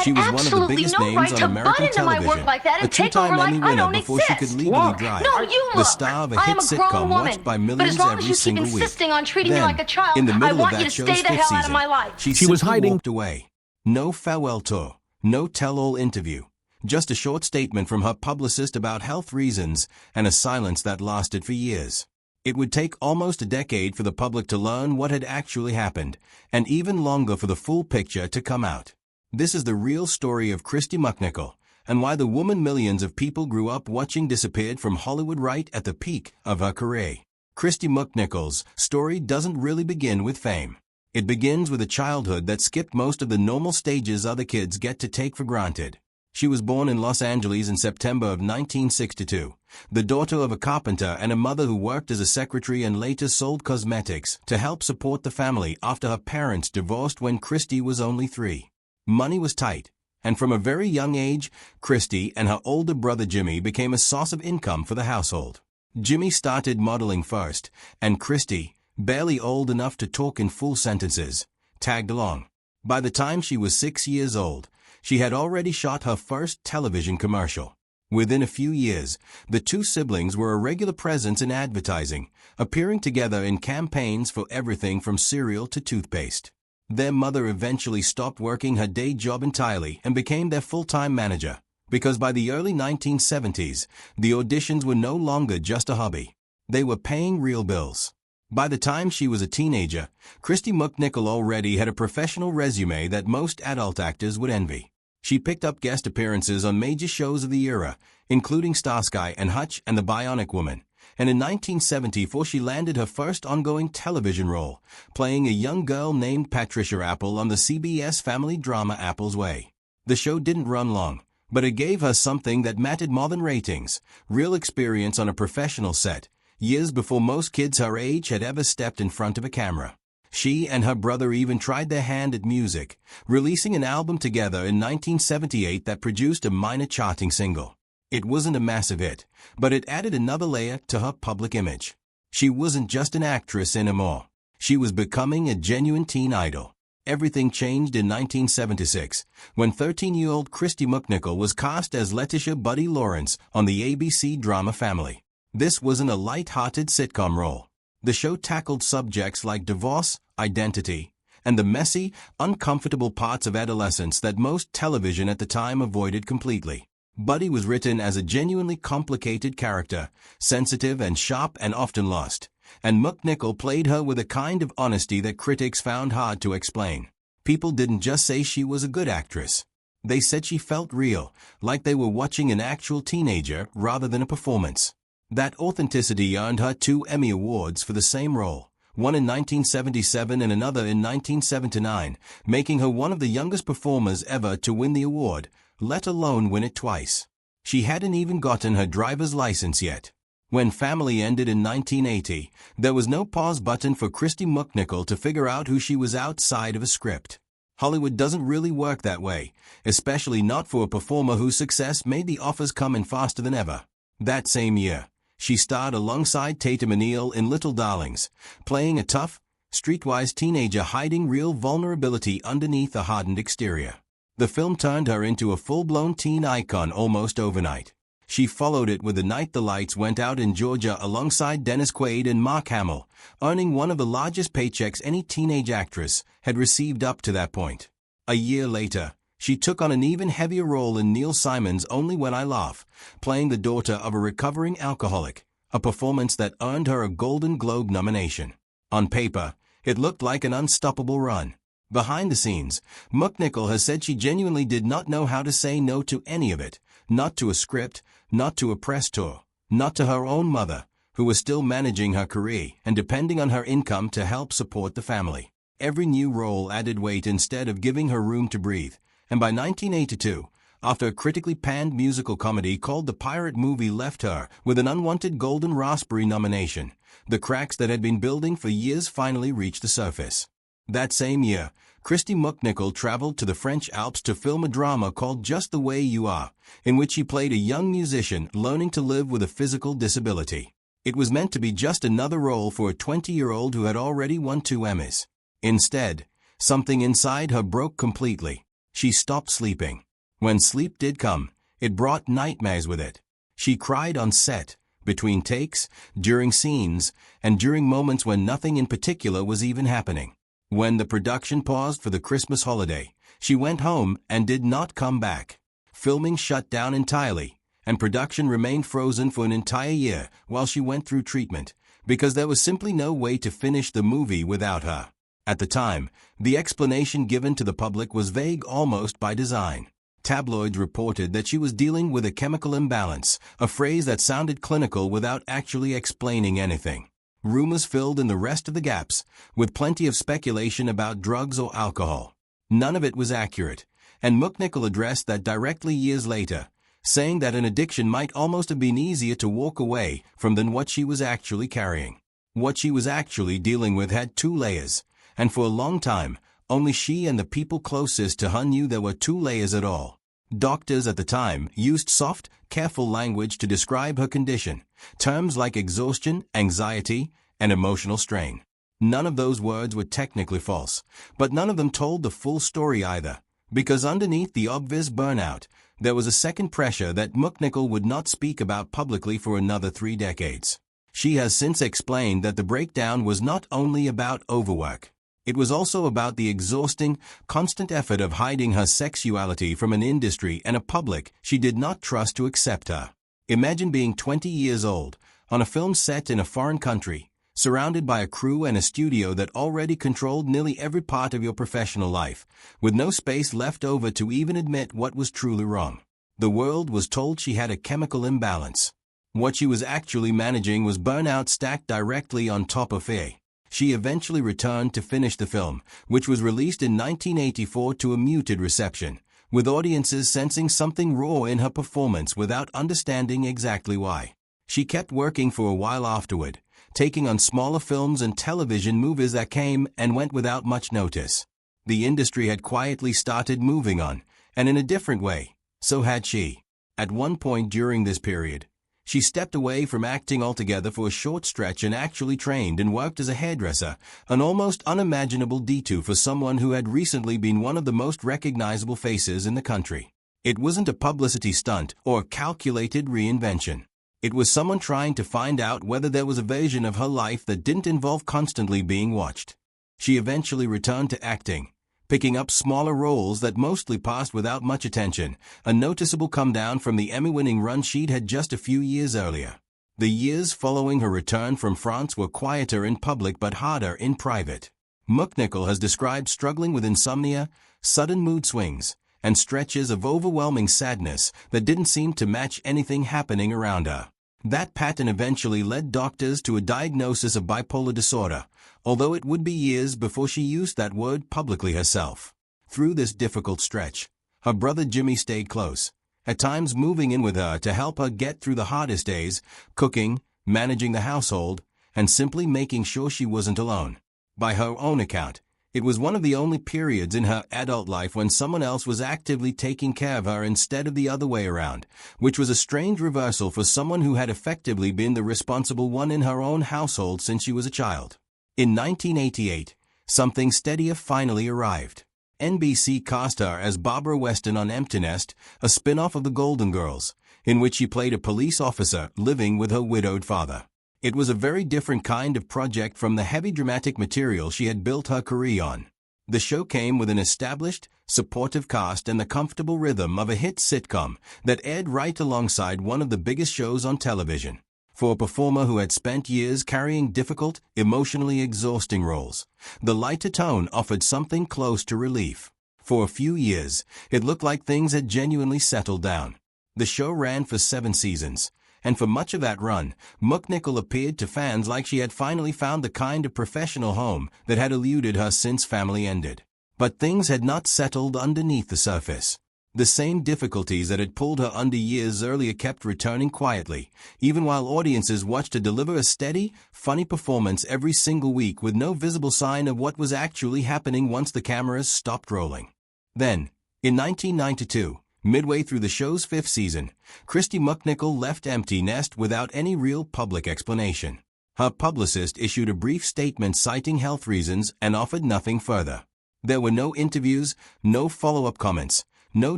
She was one of the absolutely biggest no names right on to American butt into my television, work like that a and take over two-time like Emmy I winner don't before she could exist. legally Look, drive, No, you the look. star of a I hit am a sitcom grown watched woman. by But as millions long as every you keep single week. insisting on treating me Then, like a child, in the I middle of want that you to show's stay the fifth hell out of season, my life. she She was simply hiding. walked away. No farewell tour, no tell-all interview, just a short statement from her publicist about health reasons and a silence that lasted for years. It would take almost a decade for the public to learn what had actually happened, and even longer for the full picture to come out. This is the real story of Kristy McNichol, and why the woman millions of people grew up watching disappeared from Hollywood right at the peak of her career. Kristy McNichol's story doesn't really begin with fame. It begins with a childhood that skipped most of the normal stages other kids get to take for granted. She was born in Los Angeles in September of 1962, the daughter of a carpenter and a mother who worked as a secretary and later sold cosmetics to help support the family after her parents divorced when Kristy was only 3. Money was tight, and from a very young age, Kristy and her older brother Jimmy became a source of income for the household. Jimmy started modeling first, and Kristy, barely old enough to talk in full sentences, tagged along. By the time she was 6 years old, she had already shot her first television commercial. Within a few years, the two siblings were a regular presence in advertising, appearing together in campaigns for everything from cereal to toothpaste. Their mother eventually stopped working her day job entirely and became their full-time manager, because by the early 1970s, the auditions were no longer just a hobby. They were paying real bills. By the time she was a teenager, Kristy McNichol already had a professional resume that most adult actors would envy. She picked up guest appearances on major shows of the era, including Starsky and Hutch and The Bionic Woman, and in 1974 she landed her first ongoing television role, playing a young girl named Patricia Apple on the CBS family drama Apple's Way. The show didn't run long, but it gave her something that mattered more than ratings: real experience on a professional set, years before most kids her age had ever stepped in front of a camera. She and her brother even tried their hand at music, releasing an album together in 1978 that produced a minor charting single. It wasn't a massive hit, but it added another layer to her public image. She wasn't just an actress anymore. She was becoming a genuine teen idol. Everything changed in 1976, when 13-year-old Kristy McNichol was cast as Letitia Buddy Lawrence on the ABC drama Family. This wasn't a light-hearted sitcom role. The show tackled subjects like divorce, identity, and the messy, uncomfortable parts of adolescence that most television at the time avoided completely. Buddy was written as a genuinely complicated character, sensitive and sharp and often lost, and McNichol played her with a kind of honesty that critics found hard to explain. People didn't just say she was a good actress. They said she felt real, like they were watching an actual teenager rather than a performance. That authenticity earned her 2 Emmy Awards for the same role, one in 1977 and another in 1979, making her one of the youngest performers ever to win the award, let alone win it twice. She hadn't even gotten her driver's license yet. When Family ended in 1980, there was no pause button for Kristy McNichol to figure out who she was outside of a script. Hollywood doesn't really work that way, especially not for a performer whose success made the offers come in faster than ever. That same year, she starred alongside Tatum O'Neal in Little Darlings, playing a tough, streetwise teenager hiding real vulnerability underneath a hardened exterior. The film turned her into a full-blown teen icon almost overnight. She followed it with The Night the Lights Went Out in Georgia alongside Dennis Quaid and Mark Hamill, earning one of the largest paychecks any teenage actress had received up to that point. A year later, she took on an even heavier role in Neil Simon's Only When I Laugh, playing the daughter of a recovering alcoholic, a performance that earned her a Golden Globe nomination. On paper, it looked like an unstoppable run. Behind the scenes, McNichol has said she genuinely did not know how to say no to any of it, not to a script, not to a press tour, not to her own mother, who was still managing her career and depending on her income to help support the family. Every new role added weight instead of giving her room to breathe, and by 1982, after a critically panned musical comedy called The Pirate Movie left her with an unwanted Golden Raspberry nomination, the cracks that had been building for years finally reached the surface. That same year, Kristy McNichol traveled to the French Alps to film a drama called Just the Way You Are, in which she played a young musician learning to live with a physical disability. It was meant to be just another role for a 20-year-old who had already won 2 Emmys. Instead, something inside her broke completely. She stopped sleeping. When sleep did come, it brought nightmares with it. She cried on set, between takes, during scenes, and during moments when nothing in particular was even happening. When the production paused for the Christmas holiday, she went home and did not come back. Filming shut down entirely, and production remained frozen for an entire year while she went through treatment, because there was simply no way to finish the movie without her. At the time, the explanation given to the public was vague almost by design. Tabloids reported that she was dealing with a chemical imbalance, a phrase that sounded clinical without actually explaining anything. Rumors filled in the rest of the gaps, with plenty of speculation about drugs or alcohol. None of it was accurate, and McNichol addressed that directly years later, saying that an addiction might almost have been easier to walk away from than what she was actually carrying. What she was actually dealing with had two layers, and for a long time, only she and the people closest to her knew there were two layers at all. Doctors at the time used soft, careful language to describe her condition, terms like exhaustion, anxiety, and emotional strain. None of those words were technically false, but none of them told the full story either, because underneath the obvious burnout, there was a second pressure that McNichol would not speak about publicly for another 3 decades. She has since explained that the breakdown was not only about overwork. It was also about the exhausting, constant effort of hiding her sexuality from an industry and a public she did not trust to accept her. Imagine being 20 years old, on a film set in a foreign country, surrounded by a crew and a studio that already controlled nearly every part of your professional life, with no space left over to even admit what was truly wrong. The world was told she had a chemical imbalance. What she was actually managing was burnout stacked directly on top of it. She eventually returned to finish the film, which was released in 1984 to a muted reception, with audiences sensing something raw in her performance without understanding exactly why. She kept working for a while afterward, taking on smaller films and television movies that came and went without much notice. The industry had quietly started moving on, and in a different way, so had she. At one point during this period, she stepped away from acting altogether for a short stretch and actually trained and worked as a hairdresser, an almost unimaginable detour for someone who had recently been one of the most recognizable faces in the country. It wasn't a publicity stunt or a calculated reinvention. It was someone trying to find out whether there was a version of her life that didn't involve constantly being watched. She eventually returned to acting, picking up smaller roles that mostly passed without much attention, a noticeable come-down from the Emmy-winning run she'd had just a few years earlier. The years following her return from France were quieter in public but harder in private. McNichol has described struggling with insomnia, sudden mood swings, and stretches of overwhelming sadness that didn't seem to match anything happening around her. That pattern eventually led doctors to a diagnosis of bipolar disorder, although it would be years before she used that word publicly herself. Through this difficult stretch, her brother Jimmy stayed close, at times moving in with her to help her get through the hardest days, cooking, managing the household, and simply making sure she wasn't alone. By her own account, it was one of the only periods in her adult life when someone else was actively taking care of her instead of the other way around, which was a strange reversal for someone who had effectively been the responsible one in her own household since she was a child. In 1988, something steadier finally arrived. NBC cast her as Barbara Weston on Empty Nest, a spin-off of The Golden Girls, in which she played a police officer living with her widowed father. It was a very different kind of project from the heavy dramatic material she had built her career on. The show came with an established, supportive cast and the comfortable rhythm of a hit sitcom that aired right alongside one of the biggest shows on television. For a performer who had spent years carrying difficult, emotionally exhausting roles, the lighter tone offered something close to relief. For a few years, it looked like things had genuinely settled down. The show ran for 7 seasons. And for much of that run, McNichol appeared to fans like she had finally found the kind of professional home that had eluded her since family ended. But things had not settled underneath the surface. The same difficulties that had pulled her under years earlier kept returning quietly, even while audiences watched her deliver a steady, funny performance every single week with no visible sign of what was actually happening once the cameras stopped rolling. Then, in 1992, midway through the show's 5th season, Kristy McNichol left Empty Nest without any real public explanation. Her publicist issued a brief statement citing health reasons and offered nothing further. There were no interviews, no follow-up comments, no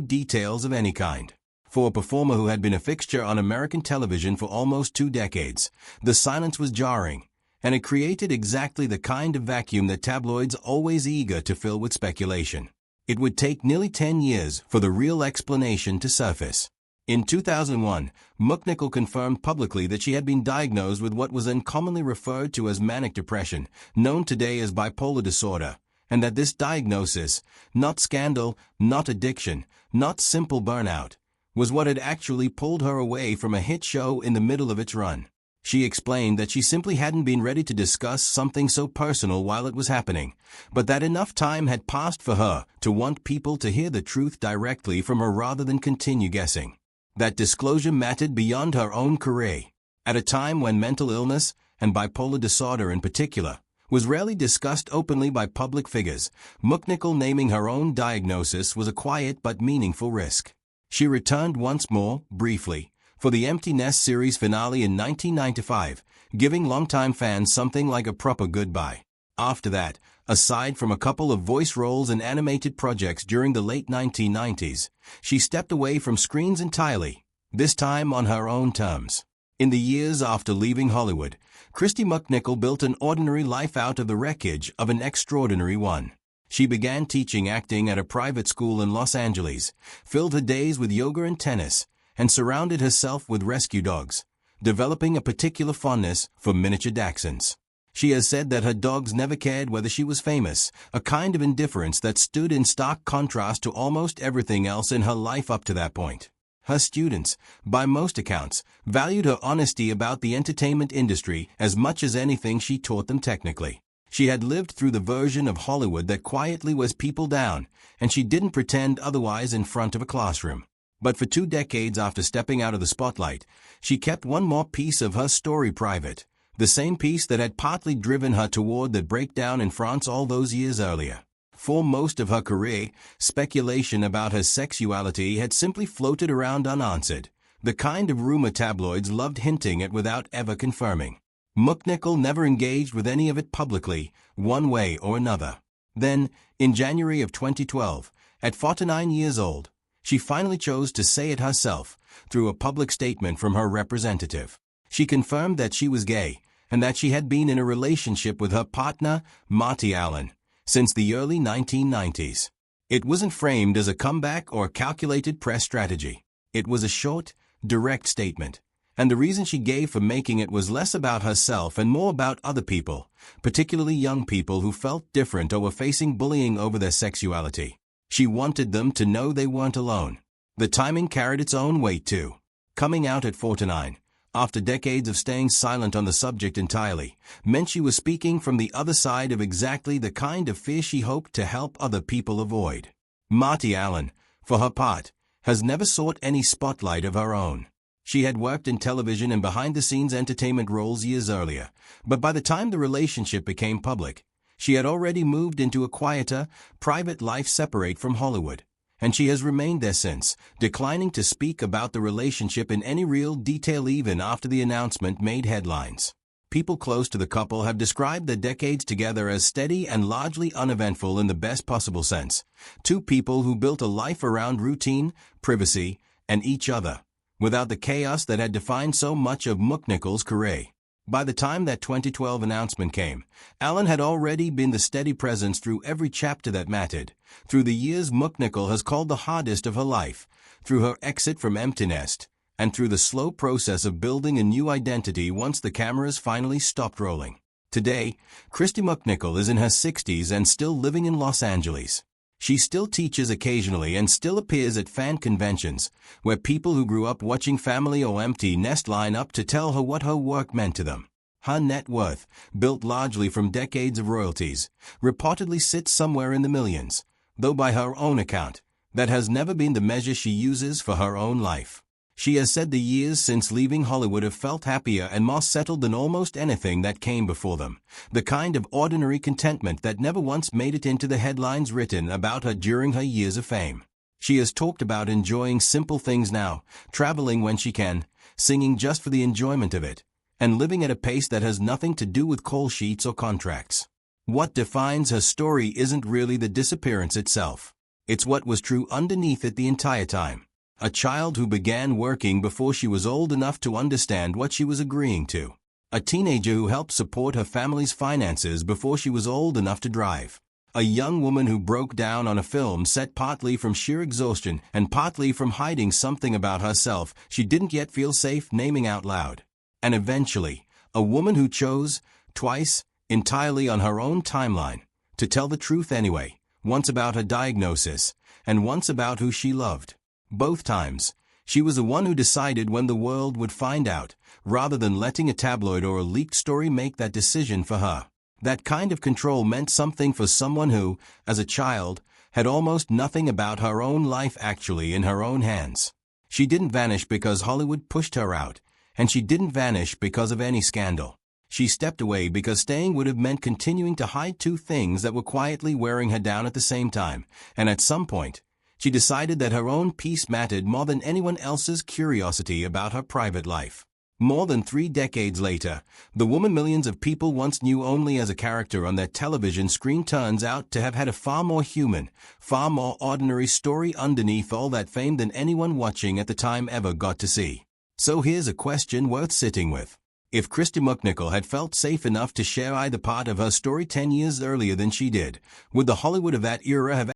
details of any kind. For a performer who had been a fixture on American television for almost 2 decades, the silence was jarring, and it created exactly the kind of vacuum that tabloids are always eager to fill with speculation. It would take nearly 10 years for the real explanation to surface. In 2001, McNichol confirmed publicly that she had been diagnosed with what was then commonly referred to as manic depression, known today as bipolar disorder, and that this diagnosis, not scandal, not addiction, not simple burnout, was what had actually pulled her away from a hit show in the middle of its run. She explained that she simply hadn't been ready to discuss something so personal while it was happening, but that enough time had passed for her to want people to hear the truth directly from her rather than continue guessing. That disclosure mattered beyond her own career. At a time when mental illness, and bipolar disorder in particular, was rarely discussed openly by public figures, McNichol naming her own diagnosis was a quiet but meaningful risk. She returned once more, briefly, for the Empty Nest series finale in 1995, giving longtime fans something like a proper goodbye. After that, aside from a couple of voice roles in animated projects during the late 1990s, she stepped away from screens entirely, this time on her own terms. In the years after leaving Hollywood, Kristy McNichol built an ordinary life out of the wreckage of an extraordinary one. She began teaching acting at a private school in Los Angeles, filled her days with yoga and tennis, and surrounded herself with rescue dogs, developing a particular fondness for miniature dachshunds. She has said that her dogs never cared whether she was famous, a kind of indifference that stood in stark contrast to almost everything else in her life up to that point. Her students, by most accounts, valued her honesty about the entertainment industry as much as anything she taught them technically. She had lived through the version of Hollywood that quietly wears people down, and she didn't pretend otherwise in front of a classroom. But for 2 decades after stepping out of the spotlight, she kept one more piece of her story private, the same piece that had partly driven her toward the breakdown in France all those years earlier. For most of her career, speculation about her sexuality had simply floated around unanswered, the kind of rumor tabloids loved hinting at without ever confirming. McNichol never engaged with any of it publicly, one way or another. Then, in January of 2012, at 49 years old, she finally chose to say it herself, through a public statement from her representative. She confirmed that she was gay, and that she had been in a relationship with her partner, Marty Allen, since the early 1990s. It wasn't framed as a comeback or calculated press strategy. It was a short, direct statement. And the reason she gave for making it was less about herself and more about other people, particularly young people who felt different or were facing bullying over their sexuality. She wanted them to know they weren't alone. The timing carried its own weight too. Coming out at 49, after decades of staying silent on the subject entirely, meant she was speaking from the other side of exactly the kind of fear she hoped to help other people avoid. Marty Allen, for her part, has never sought any spotlight of her own. She had worked in television and behind-the-scenes entertainment roles years earlier, but by the time the relationship became public, she had already moved into a quieter, private life separate from Hollywood, and she has remained there since, declining to speak about the relationship in any real detail even after the announcement made headlines. People close to the couple have described their decades together as steady and largely uneventful in the best possible sense. 2 people who built a life around routine, privacy, and each other, without the chaos that had defined so much of McNichol's career. By the time that 2012 announcement came, Allen had already been the steady presence through every chapter that mattered, through the years McNichol has called the hardest of her life, through her exit from Empty Nest, and through the slow process of building a new identity once the cameras finally stopped rolling. Today, Kristy McNichol is in her 60s and still living in Los Angeles. She still teaches occasionally and still appears at fan conventions, where people who grew up watching Family or Empty Nest line up to tell her what her work meant to them. Her net worth, built largely from decades of royalties, reportedly sits somewhere in the millions, though by her own account, that has never been the measure she uses for her own life. She has said the years since leaving Hollywood have felt happier and more settled than almost anything that came before them, the kind of ordinary contentment that never once made it into the headlines written about her during her years of fame. She has talked about enjoying simple things now, traveling when she can, singing just for the enjoyment of it, and living at a pace that has nothing to do with call sheets or contracts. What defines her story isn't really the disappearance itself. It's what was true underneath it the entire time. A child who began working before she was old enough to understand what she was agreeing to. A teenager who helped support her family's finances before she was old enough to drive. A young woman who broke down on a film set partly from sheer exhaustion and partly from hiding something about herself she didn't yet feel safe naming out loud. And eventually, a woman who chose, twice, entirely on her own timeline, to tell the truth anyway, once about her diagnosis, and once about who she loved. Both times, she was the one who decided when the world would find out, rather than letting a tabloid or a leaked story make that decision for her. That kind of control meant something for someone who, as a child, had almost nothing about her own life actually in her own hands. She didn't vanish because Hollywood pushed her out, and she didn't vanish because of any scandal. She stepped away because staying would have meant continuing to hide two things that were quietly wearing her down at the same time, and at some point, she decided that her own peace mattered more than anyone else's curiosity about her private life. More than 3 decades later, the woman millions of people once knew only as a character on their television screen turns out to have had a far more human, far more ordinary story underneath all that fame than anyone watching at the time ever got to see. So here's a question worth sitting with. If Kristy McNichol had felt safe enough to share either part of her story 10 years earlier than she did, would the Hollywood of that era have